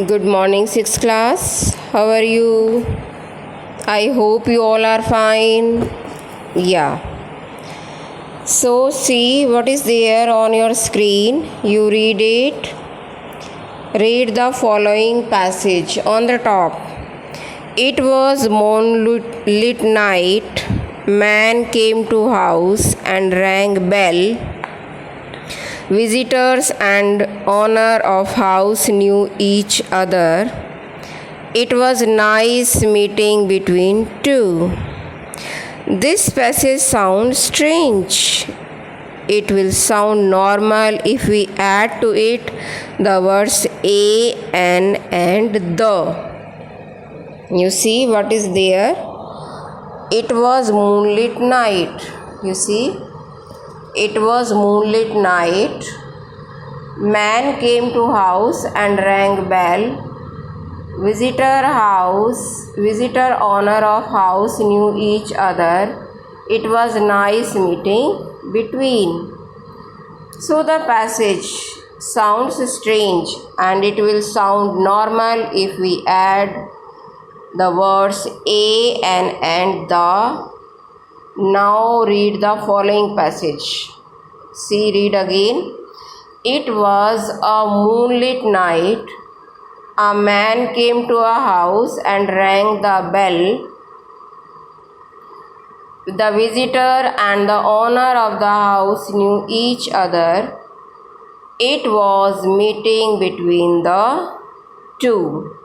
Good morning, 6th class. How are you? I hope you all are fine. Yeah. So, see what is there on your screen. You read it. Read the following passage on the top. It was moonlit night. Man came to house and rang bell. Visitors and owner of house knew each other. It was nice meeting between two. This passage sounds strange. It will sound normal if we add to it the words a, an, and the. You see what is there? It was moonlit night. You see? It was moonlit night. Man came to house and rang bell. Visitor owner of house knew each other. It was nice meeting between. So the passage sounds strange and it will sound normal if we add the words a, an, and the. Now read the following passage. See, read again. It was a moonlit night. A man came to a house and rang the bell. The visitor and the owner of the house knew each other. It was meeting between the two.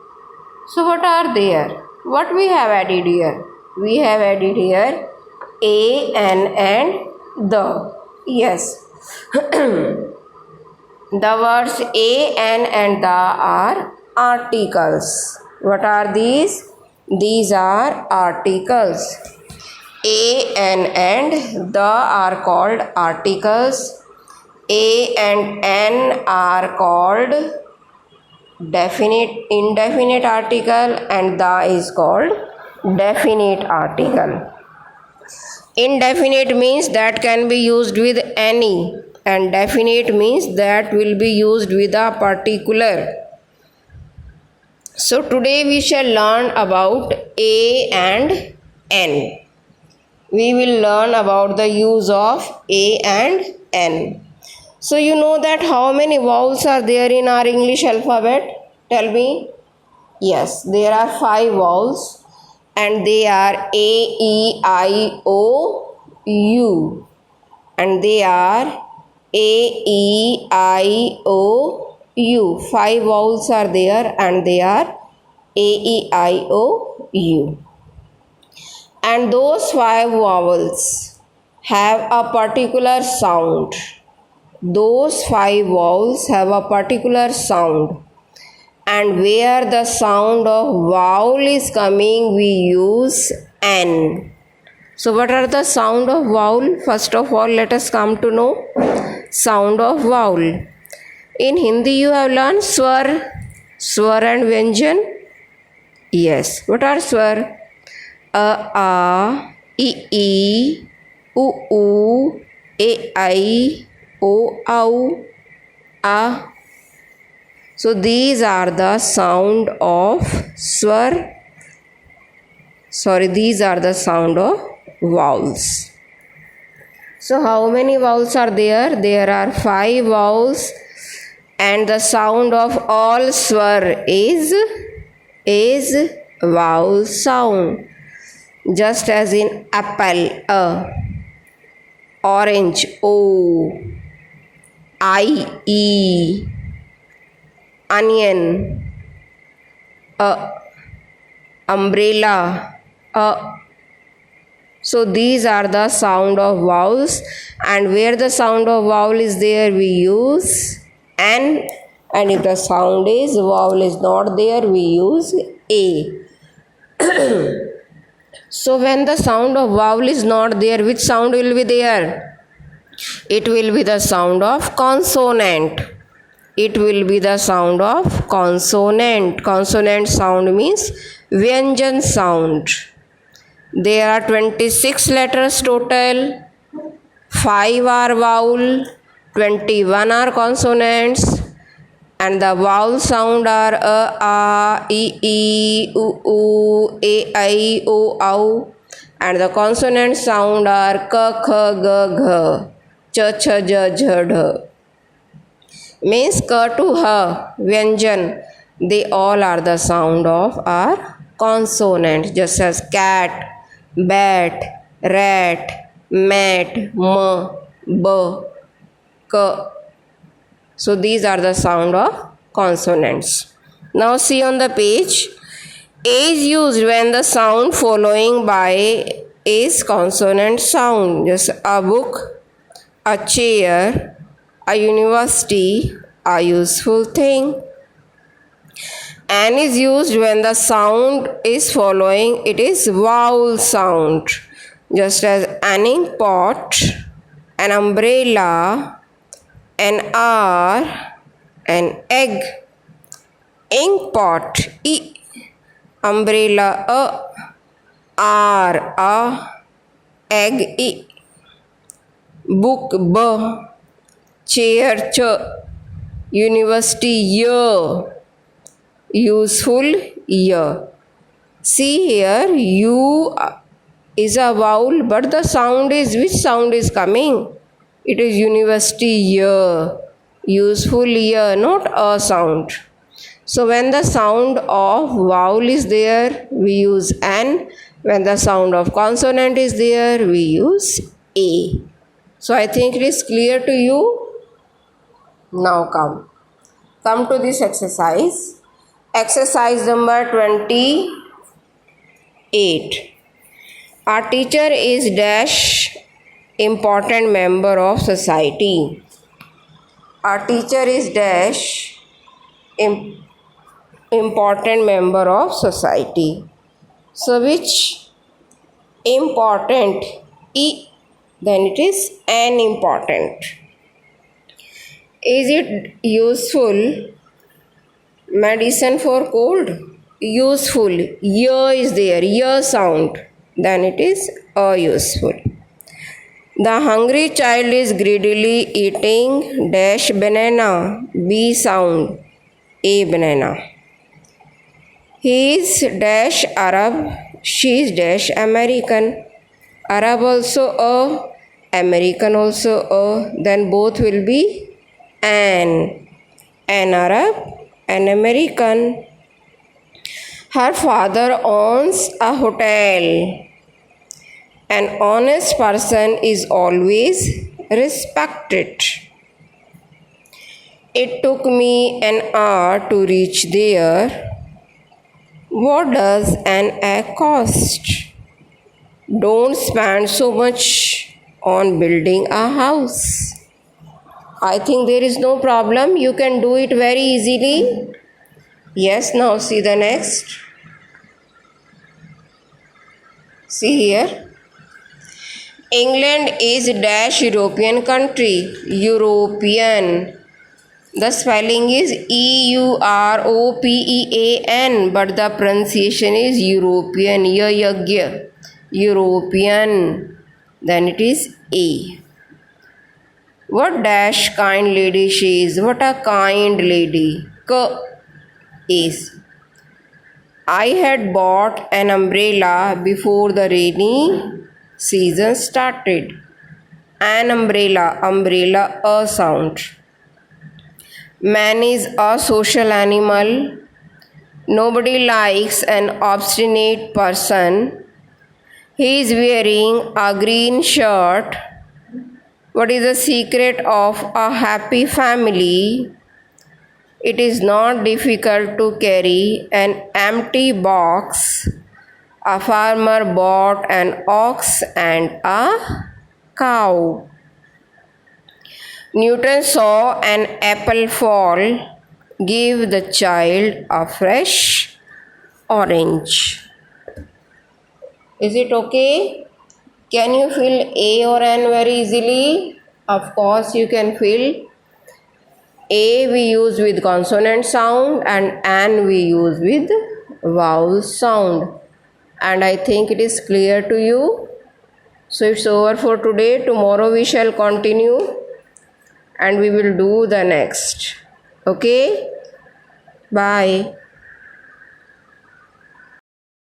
So what are there? What we have added here? We have added here a, an, and the. Yes. The words a, an, and the are articles. What are these? These are articles. A, an, and the are called articles. A and n are called indefinite article, and the is called definite article. Indefinite means that can be used with any, and definite means that will be used with a particular. So today we shall learn about a and n. We will learn about the use of a and n. So you know that how many vowels are there in our English alphabet? Tell me. Yes, there are 5 vowels. And they are A, E, I, O, U. And they are A, E, I, O, U. 5 vowels are there and they are A, E, I, O, U. And those 5 vowels have a particular sound. Those 5 vowels have a particular sound. And where the sound of vowel is coming, we use n. So what are the sound of vowel? First of all, let us come to know sound of vowel. In Hindi you have learned swar and vyanjan. Yes. What are swar? A, I, U, E, I, O, Au, A. So these are the sound of swar. These are the sound of vowels. So how many vowels are there? There are 5 vowels, and the sound of all swar is vowel sound. Just as in apple, a, orange, o, I, e, onion, umbrella, so these are the sound of vowels, and where the sound of vowel is there, we use n, and if the vowel is not there, we use a. So when the sound of vowel is not there, which sound will be there? It will be the sound of consonant. It will be the sound of consonant. Consonant sound means vyanjan sound. There are 26 letters total. 5 are vowel, 21 are consonants, and the vowel sound are a, e, u, a, I, o, au, and the consonant sound are k, kh, g, gh, ch, ch, j, jh, dh. Means k to h, vyanjan, they all are the sound of our consonant, just as cat, bat, rat, mat, m, b, k. So these are the sound of consonants. Now see on the page. A is used when the sound following by is consonant sound. Just a book, a chair, a university, a useful thing. An is used when the sound is following it is vowel sound. Just as an ink pot, an umbrella, an hour, an egg. Ink pot, e, umbrella, a, hour, a, egg, e. Book, b, chair, ch, university, y, useful, y. See here, u is a vowel, but the sound is, which sound is coming? It is university, y, useful, y, not a sound. So when the sound of vowel is there, we use an. When the sound of consonant is there, we use a. So I think it is clear to you. Now come to this exercise. Exercise number 28. Our teacher is dash important member of society. Our teacher is dash important member of society. So which important? E, then it is an important. Is it useful? Medicine for cold? Useful. Y is there, y sound. Then it is a useful. The hungry child is greedily eating dash banana. B sound. A banana. He is dash Arab. She is dash American. Arab also a, American also a. Then both will be an Arab, an American. Her father owns a hotel. An honest person is always respected. It took me an hour to reach there. What does an egg cost? Don't spend so much on building a house. I think there is no problem. You can do it very easily. Yes, now see the next. See here. England is dash European country. European. The spelling is European, but the pronunciation is European. European. Then it is A. What dash kind lady she is? What a kind lady. K is. I had bought an umbrella before the rainy season started. An umbrella, umbrella, a sound. Man is a social animal. Nobody likes an obstinate person. He is wearing a green shirt. What is the secret of a happy family? It is not difficult to carry an empty box. A farmer bought an ox and a cow. Newton saw an apple fall. Give the child a fresh orange. Is it okay? Can you fill A or N very easily? Of course you can fill. A we use with consonant sound and N we use with vowel sound. And I think it is clear to you. So it's over for today. Tomorrow we shall continue and we will do the next. Okay, bye.